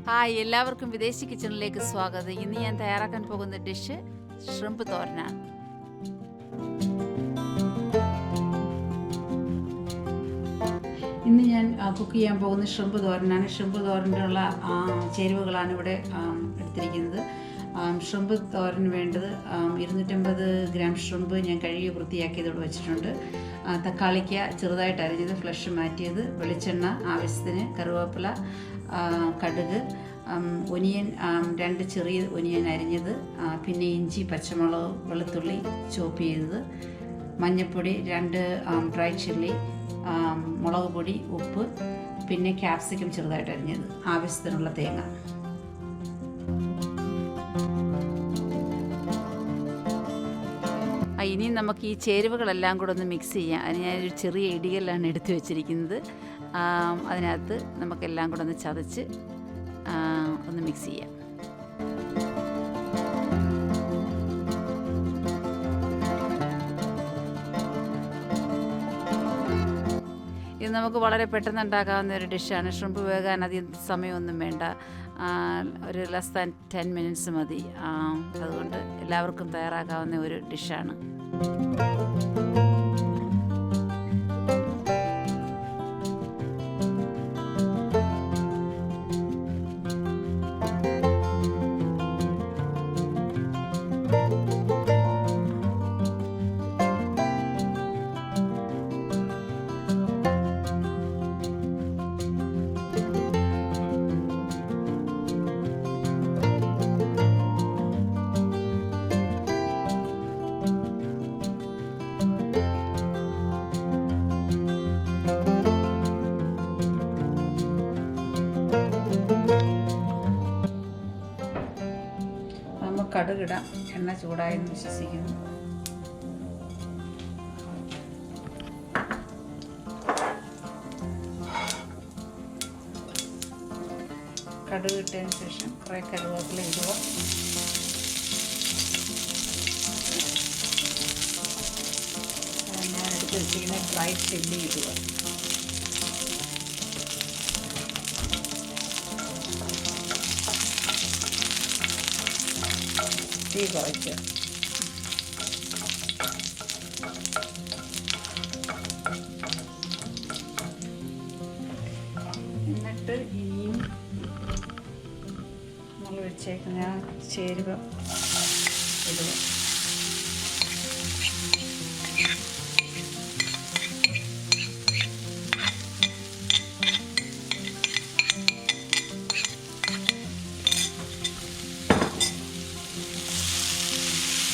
Hi, എല്ലാവർക്കും വിദേശി കിച്ചണിലേക്ക് സ്വാഗതം. ഇന്ന് ഞാൻ തയ്യാറാക്കാൻ പോകുന്ന ഡിഷ് ഷ്രിമ്പ് തോരനാണ്. ഇന്ന് ഞാൻ കുക്ക് ചെയ്യാൻ പോകുന്ന ഷ്രിമ്പ് തോരനാണ്. ഷ്രിമ്പ് തോരനുള്ള ചേരുവകളാണ് ഇവിടെ എടുത്തിരിക്കുന്നത്. ഷ്രിമ്പ് തോരന് വേണ്ടത് 250 ഗ്രാം ഷ്രിമ്പ് ഞാൻ കഴുകി വൃത്തിയാക്കിയതോടെ വെച്ചിട്ടുണ്ട്. തക്കാളിക്ക ചെറുതായിട്ട് അരിഞ്ഞത്, ഫ്ലഷ് മാറ്റിയത്, വെളിച്ചെണ്ണ ആവശ്യത്തിന്, കറിവേപ്പില, കടുക്, ഒനിയൻ 2 ചെറിയ ഒനിയൻ അരിഞ്ഞത്, പിന്നെ ഇഞ്ചി, പച്ചമുളക്, വെളുത്തുള്ളി ചോപ്പ് ചെയ്തത്, മഞ്ഞൾപ്പൊടി, 2 ഡ്രൈ ചില്ലി, മുളക് പൊടി, ഉപ്പ്, പിന്നെ ക്യാപ്സിക്കം ചെറുതായിട്ട് അരിഞ്ഞത്, ആവശ്യത്തിനുള്ള തേങ്ങ. ഇനി നമുക്ക് ഈ ചേരുവകളെല്ലാം കൂടെ ഒന്ന് മിക്സ് ചെയ്യാം. അതിന് ഞാനൊരു ചെറിയ ഇടികല്ലാണ് എടുത്തു വെച്ചിരിക്കുന്നത്. അതിനകത്ത് നമുക്കെല്ലാം കൂടെ ഒന്ന് ചതച്ച് ഒന്ന് മിക്സ് ചെയ്യാം. ഇത് നമുക്ക് വളരെ പെട്ടെന്ന് ഉണ്ടാക്കാവുന്ന ഒരു ഡിഷാണ്. ഷ്രിമ്പ് വേകാൻ അധികം സമയമൊന്നും വേണ്ട, ഒരു ലെസ് ദാൻ 10 മിനിറ്റ്സ് മതി. അതുകൊണ്ട് എല്ലാവർക്കും തയ്യാറാക്കാവുന്ന ഒരു ഡിഷാണ്. കടുകിടാം. എണ്ണ ചൂടായെന്ന് വിശ്വസിക്കുന്നു. കടുക് ഇട്ടതിന് ശേഷം കുറേ കറിവേപ്പില ഇടുക. ഞാൻ എടുത്ത് വെച്ചിരിക്കുന്ന ഡ്രൈ ചില്ലി ഇടുക. തീ കുറയ്ക്കുക. എന്നിട്ട് ഇനിയും നമ്മൾ വെച്ചേക്കുന്ന ചേരുവ ഇടുക.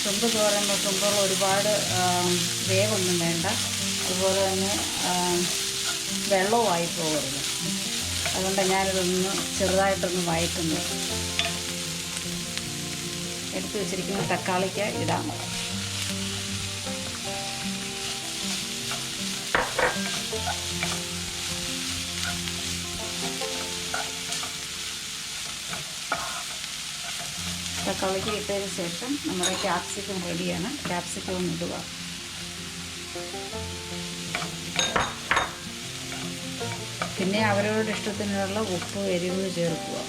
ഷ്രിമ്പ് തോരൻ വെക്കുമ്പോൾ ഒരുപാട് വേവൊന്നും വേണ്ട, അതുപോലെ തന്നെ വെള്ളവുമായി പോകരുത്. അതുകൊണ്ട് ഞാനിതൊന്ന് ചെറുതായിട്ടൊന്ന് വഴറ്റുന്നു. എടുത്തു വെച്ചിരിക്കുന്ന തക്കാളിക്ക് ഇടാം. തക്കാളിക്ക് ഇട്ടതിന് ശേഷം നമ്മുടെ ക്യാപ്സിക്കം റെഡിയാണ്. ക്യാപ്സിക്കം ഇടുക. പിന്നെ അവരവരുടെ ഇഷ്ടത്തിനുള്ള ഉപ്പ്, എരിവ് ചേർക്കുക.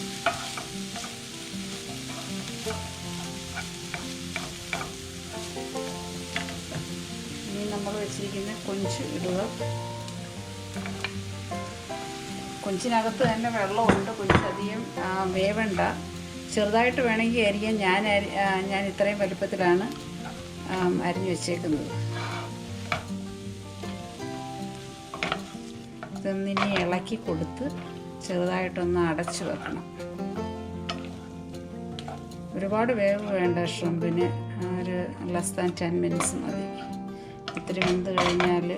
ഇനി നമ്മൾ വെച്ചിരിക്കുന്ന കൊഞ്ച് ഇടുക. കൊഞ്ചിനകത്ത് തന്നെ വെള്ളമുണ്ട്, കൊഞ്ചധികം വേവണ്ട, ചെറുതായിട്ട് വേണമെങ്കിൽ അരിയാൻ. ഞാൻ ഇത്രയും വലുപ്പത്തിലാണ് അരിഞ്ഞു വെച്ചേക്കുന്നത്. ഇതൊന്നിനി ഇളക്കി കൊടുത്ത് ചെറുതായിട്ടൊന്ന് അടച്ചു വെക്കണം. ഒരുപാട് വേവ് വേണ്ട ഷ്രിമ്പിന്, ഒരു ലെസ് ദാൻ 10 മിനിറ്റ്സ് മതി. ഇത്തിരി വെന്ത് കഴിഞ്ഞാൽ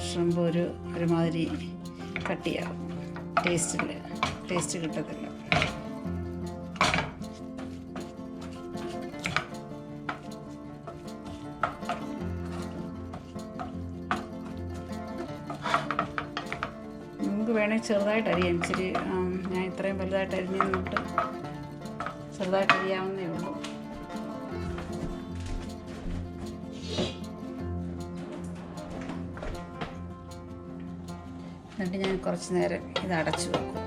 ഷ്രിമ്പ് ഒരുമാതിരി കട്ടിയാവും, ടേസ്റ്റ് കിട്ടത്തില്ല. നമുക്ക് വേണമെങ്കിൽ ചെറുതായിട്ട് അരിയാം. ഇച്ചിരി ഞാൻ ഇത്രയും വലുതായിട്ട് അരിഞ്ഞിട്ട് ചെറുതായിട്ട് അരിയാവുന്നേ ഉള്ളൂ. എന്നിട്ട് ഞാൻ കുറച്ച് നേരം ഇത് അടച്ചു വെക്കും.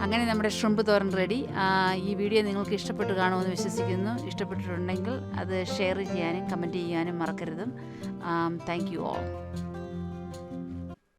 അങ്ങനെ നമ്മുടെ ഷ്രിമ്പ് തോരൻ റെഡി. ഈ വീഡിയോ നിങ്ങൾക്ക് ഇഷ്ടപ്പെട്ട് കാണുമെന്ന് വിശ്വസിക്കുന്നു. ഇഷ്ടപ്പെട്ടിട്ടുണ്ടെങ്കിൽ അത് ഷെയർ ചെയ്യാനും കമൻറ്റ് ചെയ്യാനും മറക്കരുത്. Thank you all.